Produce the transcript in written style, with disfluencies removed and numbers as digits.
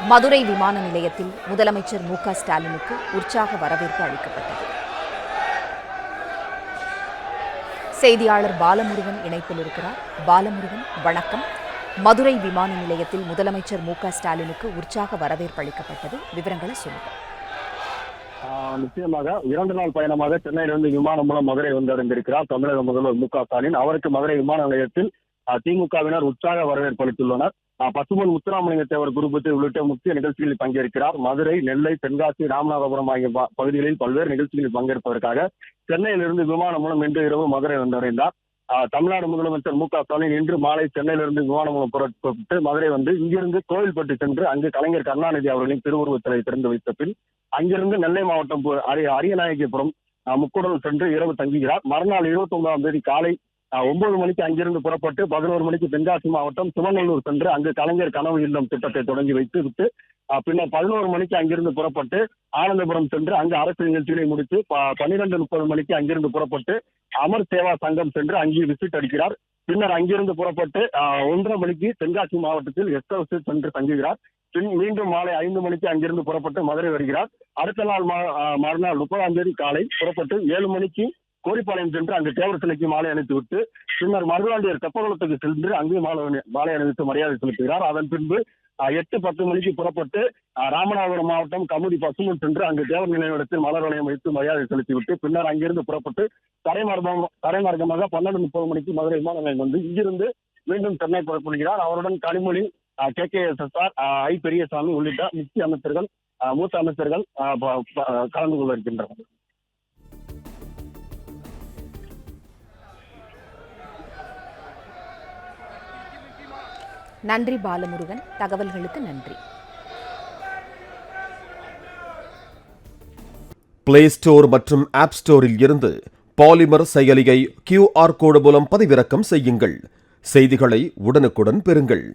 மதுரை விமான நிலையத்தில் முதலமைச்சர் மு.க. ஸ்டாலினுக்கு உற்சாக வரவேற்பு அளிக்கப்பட்டது. செய்தியாளர் பாலமுருகன் இணைப்பில் இருக்கிறார். பாலமுருகன், வணக்கம். மதுரை விமான நிலையத்தில் முதலமைச்சர் மு.க. ஸ்டாலினுக்கு உற்சாக வரவேற்பு அளிக்கப்பட்டது. விவரங்களை சொல்லுங்க. நிச்சயமாக 2 நாள் பயணமாக சென்னையிலிருந்து விமானம் மூலம் மதுரை வந்தடைந்திருக்கிறார் தமிழக முதல்வர் மு.க. ஸ்டாலின். அவருக்கு மதுரை விமான நிலையத்தில் திமுகவினர் உற்சாக வரவேற்பு அளித்துள்ளனர். பசும்பொன் முத்துராமலிங்க தேவர் குருபத்தை உள்ளிட்ட முக்கிய நிகழ்ச்சிகளில் பங்கேற்கிறார். மதுரை, நெல்லை, தென்காசி, ராமநாதபுரம் ஆகிய பகுதிகளில் பல்வேறு நிகழ்ச்சிகளில் பங்கேற்பதற்காக சென்னையிலிருந்து விமானம் மூலம் இன்று இரவு மதுரை வந்தடைந்தார். தமிழ்நாடு முதலமைச்சர் மு.க. ஸ்டாலின் இன்று மாலை சென்னையிலிருந்து விமானம் மூலம் புறப்பட்டு மதுரை வந்து இங்கிருந்து கோவில்பட்டு சென்று அங்கு கலைஞர் கருணாநிதி அவர்களின் திருவுருவச் சிலையை திறந்து வைத்த பின் அங்கிருந்து நெல்லை மாவட்டம் அரியநாயகிபுரம் முக்கூடல் சென்று இரவு தங்குகிறார். மறுநாள் 29ஆம் தேதி காலை 9 மணிக்கு அங்கிருந்து புறப்பட்டு 11 மணிக்கு தென்காசி மாவட்டம் சிவநல்லூர் சென்று அங்கு கலைஞர் கனவு இல்லம் திட்டத்தை தொடங்கி வைத்து பின்னர் 11 மணிக்கு அங்கிருந்து புறப்பட்டு ஆனந்தபுரம் சென்று அங்கு அரசு நிகழ்ச்சிகளை முடித்து 12:30 மணிக்கு அங்கிருந்து புறப்பட்டு அமர் சேவா சங்கம் சென்று அங்கே விசிட் அடிக்கிறார். பின்னர் அங்கிருந்து புறப்பட்டு 1:30 மணிக்கு தென்காசி மாவட்டத்தில் கெஸ்ட் ஹவுஸில் சென்று தங்குகிறார். பின் மீண்டும் மாலை 5 மணிக்கு அங்கிருந்து புறப்பட்டு மதுரை வருகிறார். அடுத்த நாள் மறுநாள் 30ஆம் தேதி காலை புறப்பட்டு 7 மணிக்கு கோரிப்பாளையம் சென்று அங்கு தேவர் சிலைக்கு மாலை அணிவித்து விட்டு பின்னர் மருதாண்டியர் தெப்பகுளத்துக்கு சென்று அங்கே மாலை அணிவித்து மரியாதை செலுத்துகிறார். அதன் பின்பு 8:10 மணிக்கு புறப்பட்டு ராமநாதபுரம் மாவட்டம் கமுதி பசும்பொன் சென்று அங்கு தேவர் நிலையிடத்தில் மலர் வளையம் வைத்து மரியாதை செலுத்திவிட்டு பின்னர் அங்கிருந்து புறப்பட்டு தரைமார்க்கமாக 12:30 மணிக்கு மதுரை விமான நிலையம் வந்து இங்கிருந்து மீண்டும் சென்னை புறப்படுகிறார். அவருடன் கனிமொழி, KKSSR, ஐ. பெரியசாமி உள்ளிட்ட முக்கிய அமைச்சர்கள், மூத்த அமைச்சர்கள் கலந்து கொள்ள இருக்கின்றனர். நன்றி பாலமுருகன், தகவல்களுக்கு நன்றி. பிளே ஸ்டோர் மற்றும் ஆப் ஸ்டோரில் இருந்து பாலிமர் செயலியை QR கோடு மூலம் பதிவிறக்கம் செய்யுங்கள். செய்திகளை உடனுக்குடன் பெறுங்கள்.